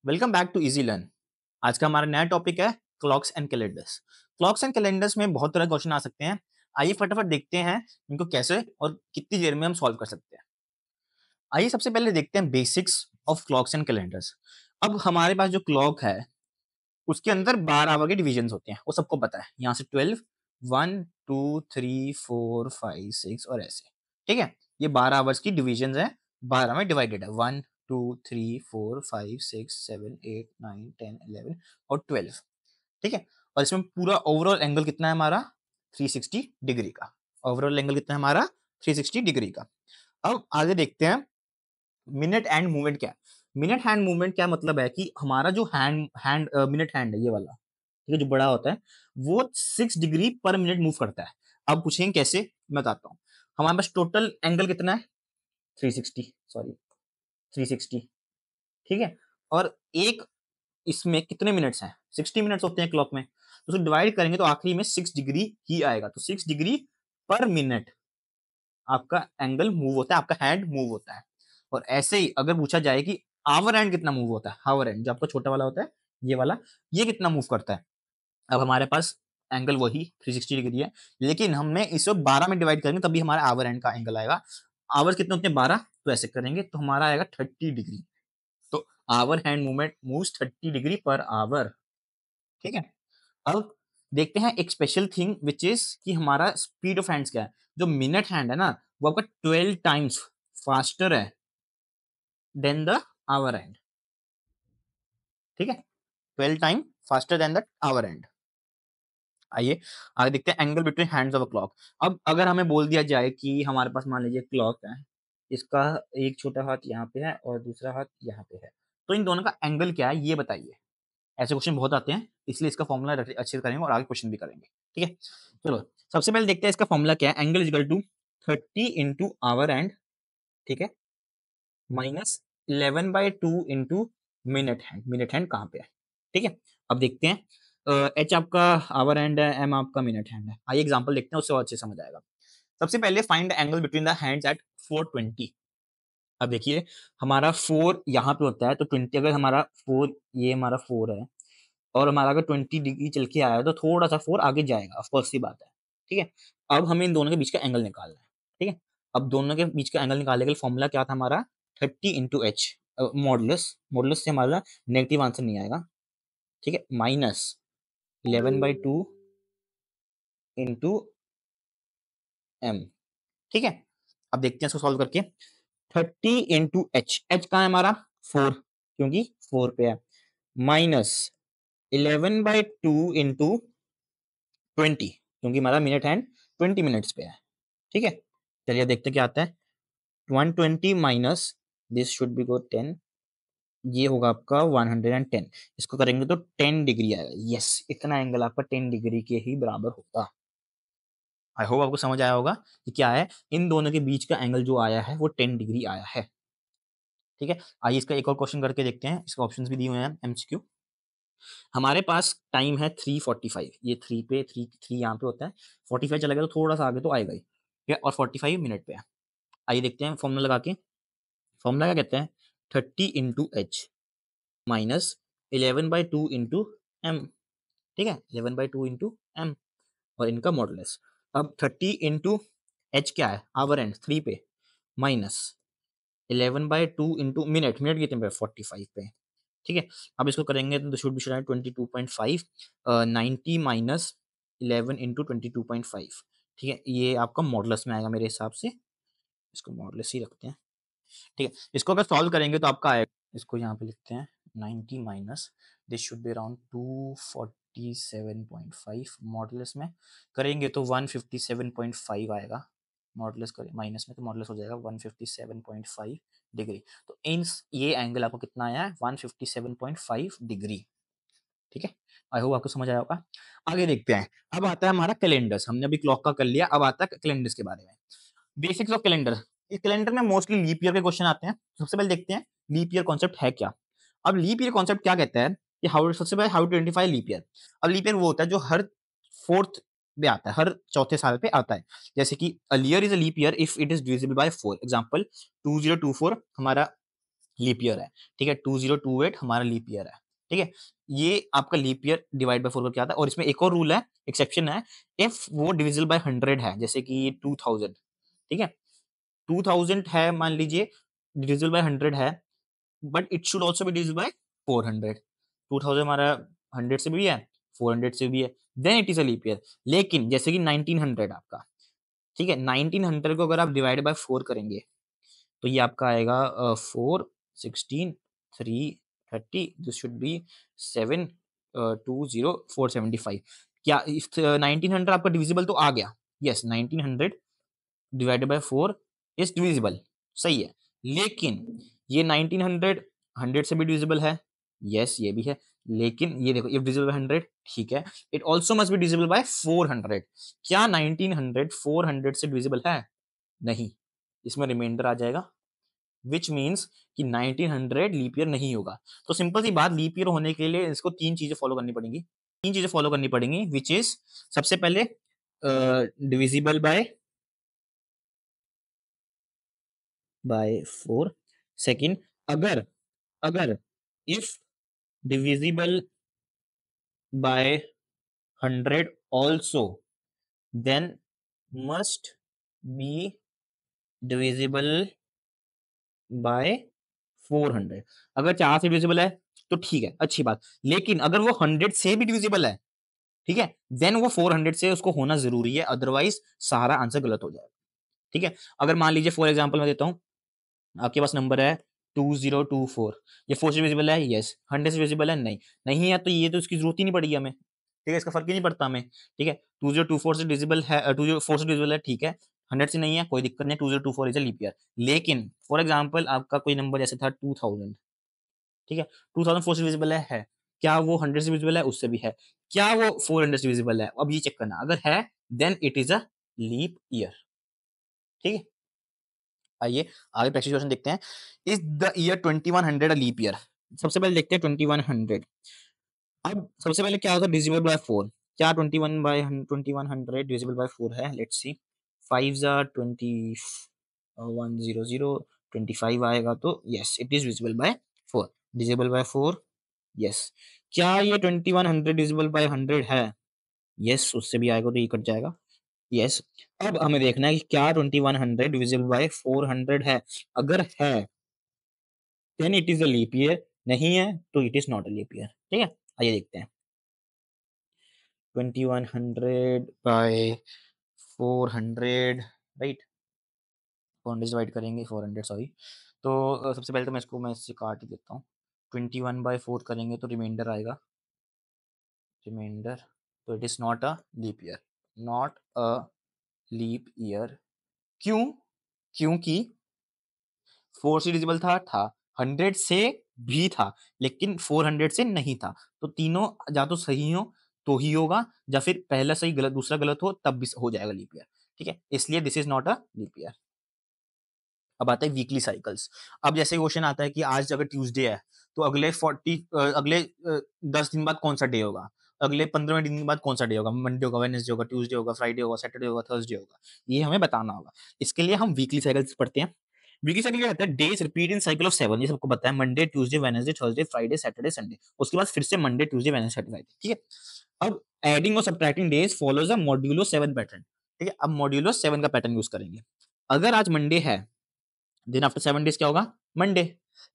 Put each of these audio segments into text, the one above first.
Welcome back to easy learn. आज का हमारा नया टॉपिक है clocks and calendars. Clocks and calendars में बहुत तरह के क्वेश्चन आ सकते हैं। आइए फटाफट देखते हैं इनको कैसे और कितनी देर में हम सॉल्व कर सकते हैं। आइए सबसे पहले देखते हैं basics of clocks and calendars. अब हमारे पास जो क्लॉक है उसके अंदर 12 आवर के डिविजन होते हैं, वो सबको पता है। यहाँ से 12, 1 2 3 4 5 6 और ऐसे। ठीक है, ये 12 आवर्स की डिविजन है, 12 में डिवाइडेड है। 1 2 3 4 5 6 7 8 9 10 11 और 12। ठीक है, और इसमें पूरा ओवरऑल एंगल कितना है हमारा? 360 डिग्री का। ओवरऑल एंगल कितना है हमारा? 360 डिग्री का। अब आगे देखते हैं मिनट एंड मूवमेंट क्या है। मिनट हैंड मूवमेंट क्या मतलब है कि हमारा जो हैंड हैंड मिनट हैंड है, ये वाला, ठीक है, जो बड़ा होता है, वो 6 डिग्री पर मिनट मूव करता है। अब पूछेंगे कैसे, मैं बताता हूँ। हमारे पास टोटल एंगल कितना है? 360, सॉरी 360। ठीक है, और एक इसमें कितने मिनट्स हैं? 60 मिनट्स होते हैं क्लॉक में, तो उसे डिवाइड करेंगे तो आखिरी में 6 डिग्री ही आएगा। तो 6 डिग्री पर मिनट आपका एंगल मूव होता है, आपका हैंड मूव होता है। और ऐसे ही अगर पूछा जाए कि आवर हैंड कितना मूव होता है, हावर हैंड जो आपका छोटा वाला होता है, ये वाला, ये कितना मूव करता है? अब हमारे पास एंगल वही 360 डिग्री है, लेकिन हमने इसे 12 में डिवाइड करेंगे तभी हमारा आवर हैंड का एंगल आएगा। आवर्स कितने होते हैं? 12, तो ऐसे करेंगे तो हमारा आएगा 30 डिग्री। तो hour hand movement moves 30 degree पर आवर। ठीक है, अब देखते हैं एक स्पेशल थिंग विच इज कि हमारा स्पीड ऑफ हैंड्स क्या है। जो मिनट हैंड है ना, वो आपका 12 टाइम्स फास्टर है देन द आवर हैंड। ठीक है, 12 time faster than the hour hand. आइए आगे देखते हैं angle between hands of a clock. अब अगर हमें बोल दिया जाए कि हमारे पास मान लीजिए क्लॉक है, इसका एक छोटा हाथ यहाँ पे है और दूसरा हाथ यहाँ पे है, तो इन दोनों का एंगल क्या है ये बताइए। ऐसे क्वेश्चन बहुत आते हैं, इसलिए इसका फॉर्मूला अच्छे से करेंगे और आगे क्वेश्चन भी करेंगे। ठीक है, चलो सबसे पहले देखते हैं इसका फॉर्मूला क्या है। Angle equal to 30 into hour hand, ठीक है, minus 11/2 into minute hand. Minute hand कहाँ पे है? ठीक है, अब देखते हैं एच आपका आवर हैंड है, एम आपका मिनट हैंड है। आइए एग्जांपल देखते हैं, उससे और अच्छे समझ आएगा। सबसे पहले find the angle between the hands eight 420। अब देखिए हमारा 4 यहाँ पे होता है, तो 20 अगर हमारा 4, ये हमारा 4 है और हमारा अगर 20 डिग्री चल के आया तो थोड़ा सा 4 आगे जाएगा, ऑफ कोर्स सी बात है। ठीक है, अब हमें इन दोनों के बीच का एंगल निकालना है। ठीक है, अब दोनों के बीच का एंगल निकालने के लिए फॉर्मूला क्या था हमारा? 30 इंटू एच, मॉडुलस। मॉडुलस से हमारा नेगेटिव आंसर नहीं आएगा। ठीक है, माइनस 11/2 इंटू एम। ठीक है, अब देखते हैं इसको सॉल्व करके। 30 इंटू एच, एच कहाँ है हमारा? 4, क्योंकि 4 पे है, माइनस 11/2 इंटू 20, क्योंकि हमारा मिनट हैंड 20 मिनट्स पे है। ठीक है, चलिए देखते क्या आता है। 120 minus this should be go 10, ये होगा आपका 110। इसको करेंगे तो 10 डिग्री आएगा। यस, इतना एंगल आपका 10 डिग्री के ही बराबर होगा। आई होप आपको समझ आया होगा कि क्या है, इन दोनों के बीच का एंगल जो आया है वो 10 डिग्री आया है। ठीक है, आइए इसका एक और क्वेश्चन करके देखते हैं। इसके ऑप्शंस भी दिए हुए हैं एमसीक्यू। हमारे पास टाइम है 3:45, ये 3 पे 3 यहाँ पे होता है, 45 चला गया तो थोड़ा सा आगे तो आएगा ही। ठीक है, और 45 मिनट पे है। आइए देखते हैं फॉर्मूला लगा के। फॉर्मूला क्या कहते हैं? 30 into H minus 11/2 into M. ठीक है, 11/2 इंटू एम और इनका मॉडुलस। अब 30 इंटू एच क्या है? आवर एंड 3 पे, माइनस 11/2 इंटू मिनट। मिनट कितने पे? 45 पे। ठीक है, अब इसको करेंगे तो शुड बी 22.5, 90 माइनस 11 इंटू 22.5। ठीक है, ये आपका मॉडुलस में आएगा मेरे हिसाब से, इसको मॉडुलस ही रखते हैं। ठीक है, इसको अगर सॉल्व करेंगे तो आपका आएगा, इसको यहाँ पे लिखते हैं 90 minus this should be around 247.5, modulus में करेंगे तो 157.5 आएगा। मॉडुलस करें माइनस में तो मॉडुलस हो जाएगा 157.5 डिग्री। तो इन ये एंगल आपको कितना आया है? 157.5 डिग्री। ठीक है, आई होप आपको समझ आया होगा। आगे देखते हैं, अब आता है हमारा कैलेंडर्स। हमने अभी क्लॉक का कर लिया, अब आता है कैलेंडर्स के बारे में। Basics of calendar. इस कैलेंडर में मोस्टली लीप ईयर के क्वेश्चन आते हैं। सबसे पहले देखते हैं लीप ईयर कॉन्सेप्ट है क्या। अब लीप ईयर कॉन्सेप्ट क्या कहता है कि हाउ, सबसे पहले how to identify leap year. अब लीप ईयर वो होता है जो हर फोर्थ पे आता है, हर चौथे साल पे आता है। जैसे कि a year is a leap year if it is divisible by 4। Example 2024 हमारा लीप ईयर है, ठीक है, 2028 हमारा लीप ईयर है, ठीक है। ये आपका लीप ईयर डिवाइड बाय 4 करके आता है। और इसमें एक और रूल है, एक्सेप्शन है, इफ वो डिविजिबल बाय 100 है, जैसे कि 2000, ठीक है, 2000 है मान लीजिए, डिविजिबल बाय 100 है, but it should also be divisible by 400। 2000 हमारा 100 से भी है, 400 से भी है, then it is a leap year. लेकिन जैसे कि 1900 आपका, ठीक है, 1900 को अगर आप डिवाइड बाय 4 करेंगे तो ये आपका आएगा 4, 16, 3, 30, दिस शुड बी 7, 20, 475। क्या 1900 आपका डिविजिबल तो आ गया? Yes, 1900 divided by 4 is divisible, सही है। लेकिन ये 1900 100 से भी डिविजिबल है, यस ये भी है। लेकिन ये देखो, इफ डिविजिबल बाय 100, ठीक है, it also must be divisible by 400। क्या 1900 400 से डिविजिबल है? नहीं, इसमें रिमाइंडर आ जाएगा, विच मीन्स कि 1900 लीप ईयर नहीं होगा। तो सिंपल सी बात, लीप ईयर होने के लिए इसको तीन चीजें फॉलो करनी पड़ेंगी, तीन चीजें फॉलो करनी पड़ेंगी, विच इज सबसे पहले डिविजिबल बाय 4। सेकंड, अगर अगर if divisible by 100 also, then must be divisible by 400। अगर 4 से डिविजिबल है तो ठीक है, अच्छी बात। लेकिन अगर वो 100 से भी डिविजिबल है, ठीक है, देन वो 400 से उसको होना जरूरी है, अदरवाइज सारा आंसर गलत हो जाएगा, ठीक है। अगर मान लीजिए फॉर एग्जांपल मैं देता हूं, आपके पास नंबर है 2024, ये 4 से डिविजिबल है, यस। 100 से डिविजिबल है, नहीं। नहीं है तो ये तो इसकी जरूरत ही नहीं पड़ेगी हमें, ठीक है, इसका फर्क ही नहीं पड़ता हमें, ठीक है। 2024 से डिविजिबल है, 2004 से डिविजिबल है, ठीक है। 100 से नहीं है, कोई दिक्कत नहीं, 2024 इज अ लीप ईयर। लेकिन फॉर एग्जांपल आपका कोई नंबर जैसे था 2000, ठीक है, 2004 से डिविजिबल है, क्या वो 100 से डिविजिबल है? उससे भी है। क्या वो 400 से डिविजिबल है? अब ये चेक करना, अगर है then it is a leap year, ठीक है। आइए आगे प्रैक्टिस क्वेश्चन देखते हैं। Is the year 2100 a leap year? सबसे पहले देखते हैं 2100। अब सबसे पहले क्या होगा, डिविजिबल बाय 4। क्या 2100 डिविजिबल बाय 4 है? लेट्स सी, 5 आर 20, 100, 25 आएगा तो yes it is divisible by 4। Divisible by 4, yes. क्या ये 2100 डिविजिबल बाय 100 है? यस, उससे भी आएगा तो ये कट जाएगा, यस। अब हमें देखना है कि क्या 2100 डिविजिबल बाय 400 है। अगर है then it is a leap year, नहीं है तो it is not a leap year, ठीक है। आइए देखते हैं, 2100 बाय 400, राइट, 400 डिवाइड करेंगे, 400 सॉरी। तो सबसे पहले तो मैं इससे काट ही देता हूँ। 21 बाय 4 करेंगे तो रिमाइंडर आएगा, रिमाइंडर, तो it is not a leap year, not a leap year. क्यों? क्योंकि 4 से डिविजिबल था, 100 से भी था, लेकिन 400 से नहीं था। तो तीनों या तो सही हो तो ही होगा, या फिर पहला सही गलत दूसरा गलत हो तब भी हो जाएगा लीप ईयर, ठीक है। इसलिए this is not a leap year. अब आता है वीकली साइकिल्स। अब जैसे क्वेश्चन आता है कि आज अगर ट्यूसडे है तो अगले 10 दिन बाद कौन सा डे होगा, अगले 15 दिन बाद कौन सा डे होगा, मंडे होगा, वेडनेसडे होगा, ट्यूसडे होगा, फ्राइडे होगा, सैटरडे होगा, थर्सडे होगा, ये हमें बताना होगा। इसके लिए हम वीकली साइकिल्स पढ़ते हैं। वीकली साइकिल क्या होता है, days repeat in cycle of 7, ये सबको पता है, Monday, Tuesday, Wednesday, Thursday, Friday, Saturday, Sunday. उसके बाद फिर से मंडे, ट्यूसडे, वेडनेसडे, फ्राइडे, ठीक है। अब एडिंग और subtracting days follows a modulo 7 pattern, ठीक है। अब मॉड्यूलो 7 का पैटर्न यूज करेंगे। अगर आज मंडे है, देन आफ्टर 7 डेज क्या होगा, मंडे।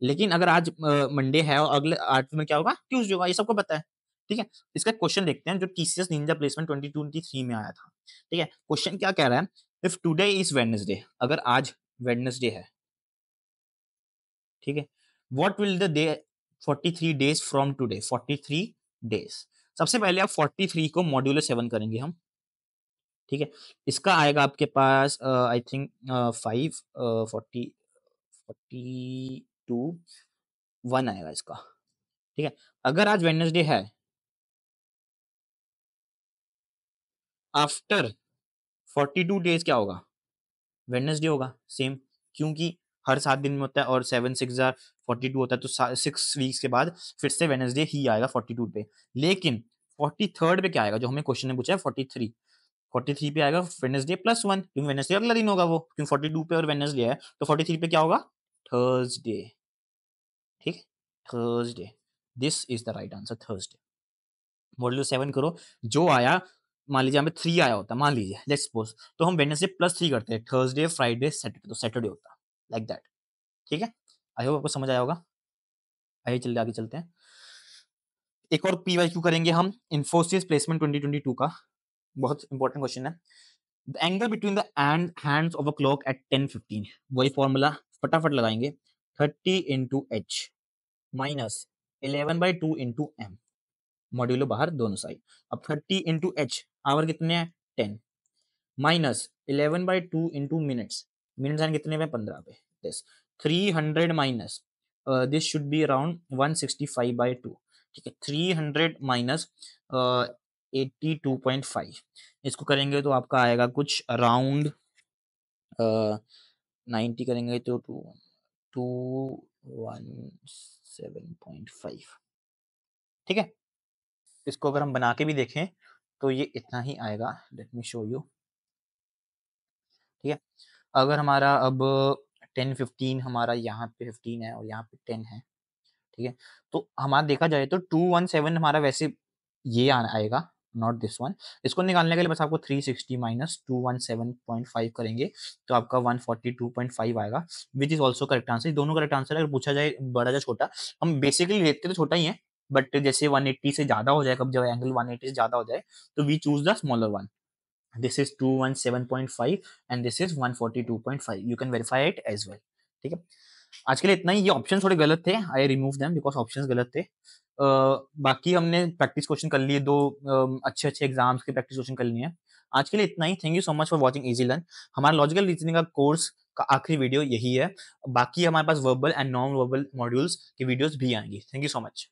लेकिन अगर आज मंडे है और अगले 8 में क्या होगा, ट्यूसडे होगा, ये सबको पता है, ठीक है। इसका क्वेश्चन देखते हैं जो टीसीएस निंजा प्लेसमेंट 2023 में आया था, ठीक है। क्वेश्चन क्या कह रहा है, इफ टुडे इज वेडनेसडे, अगर आज वेडनेसडे है, ठीक है, what will the day 43 days from today, 43 days. सबसे पहले आप 43 को मॉड्यूलो 7 करेंगे हम, ठीक है। इसका आएगा आपके पास आई थिंक 5, 40, 42, 1 आएगा इसका, ठीक है। अगर आज वेडनेसडे है, आफ्टर 42 डेज क्या होगा, वेडनेसडे होगा सेम, क्योंकि हर 7 दिन में होता है और 7 6 जार 42 होता है, तो 6 वीक्स के बाद फिर से वेडनेसडे ही आएगा 42 पे। लेकिन 43rd पे क्या आएगा, जो हमें क्वेश्चन ने पूछा है 43, 43 पे आएगा वेडनेसडे प्लस 1, क्योंकि वेडनेसडे अगला दिन होगा वो, क्योंकि 42 पे और वेडनेसडे है तो 43 पे क्या होगा, थर्सडे, ठीक है, Thursday, this is the right answer, Thursday. Modulo 7 करो, जो आया, मान लीजिए यहाँ पे 3 आया होता, मान लीजिए, लेट्स सपोज, तो हम वेडनेसडे प्लस 3 करते हैं, थर्सडे, फ्राइडे, सैटरडे, तो सैटरडे होता, लाइक दैट। ठीक है, आई होप आपको समझ आया होगा। आइए चलिए आगे चलते हैं। एक और पीवाईक्यू करेंगे हम, इन्फोसिस प्लेसमेंट 2022 का, बहुत इंपॉर्टेंट क्वेश्चन है। The angle between the hands of a clock at 10:15, वही फॉर्मूला फटाफट लगाएंगे, 30 into H minus 11/2 into M, modulo बाहर दोनों साइड। अब 30 इंटू एच, आवर कितने हैं 10, माइनस 11/2 इंटू मिनट्स, मिनट्स आने कितने पे 15 पे, yes, 300 minus, this should be around 165/2। ठीक है, 300 माइनस 82.5, इसको करेंगे तो आपका आएगा कुछ अराउंड 90 करेंगे तो 217.5। ठीक है, इसको अगर हम बना के भी देखें तो ये इतना ही आएगा, लेट मी शो यू। ठीक है, अगर हमारा अब 10:15, हमारा यहाँ पे 15 है और यहाँ पे 10 है, ठीक है, तो हमारा देखा जाए तो 217 हमारा वैसे ये आएगा, नॉट दिस वन। इसको निकालने के लिए बस आपको 360 माइनस 217.5 करेंगे तो आपका 142.5 आएगा, which is also correct answer. दोनों करेक्ट आंसर है। अगर पूछा जाए बड़ा या छोटा, हम बेसिकली लेते तो छोटा ही है, बट जैसे 180 से ज्यादा हो जाए, कब जब एंगल 180 से ज्यादा हो जाए तो we choose the smaller one. This is 217.5 and this is 142.5. You can verify it as well. ठीक है, आज के लिए इतना ही। ये ऑप्शन थोड़े गलत थे, I remove them because options गलत थे। बाकी हमने प्रैक्टिस क्वेश्चन कर लिए, दो अच्छे अच्छे एग्जाम्स के प्रैक्टिस क्वेश्चन कर लिए हैं। आज के लिए इतना ही। Thank you so much for watching easy learn. हमारा लॉजिकल रीजनिंग का कोर्स का आखिरी वीडियो यही है, बाकी हमारे पास verbal and non verbal modules की वीडियोस भी आएंगी। Thank you so much.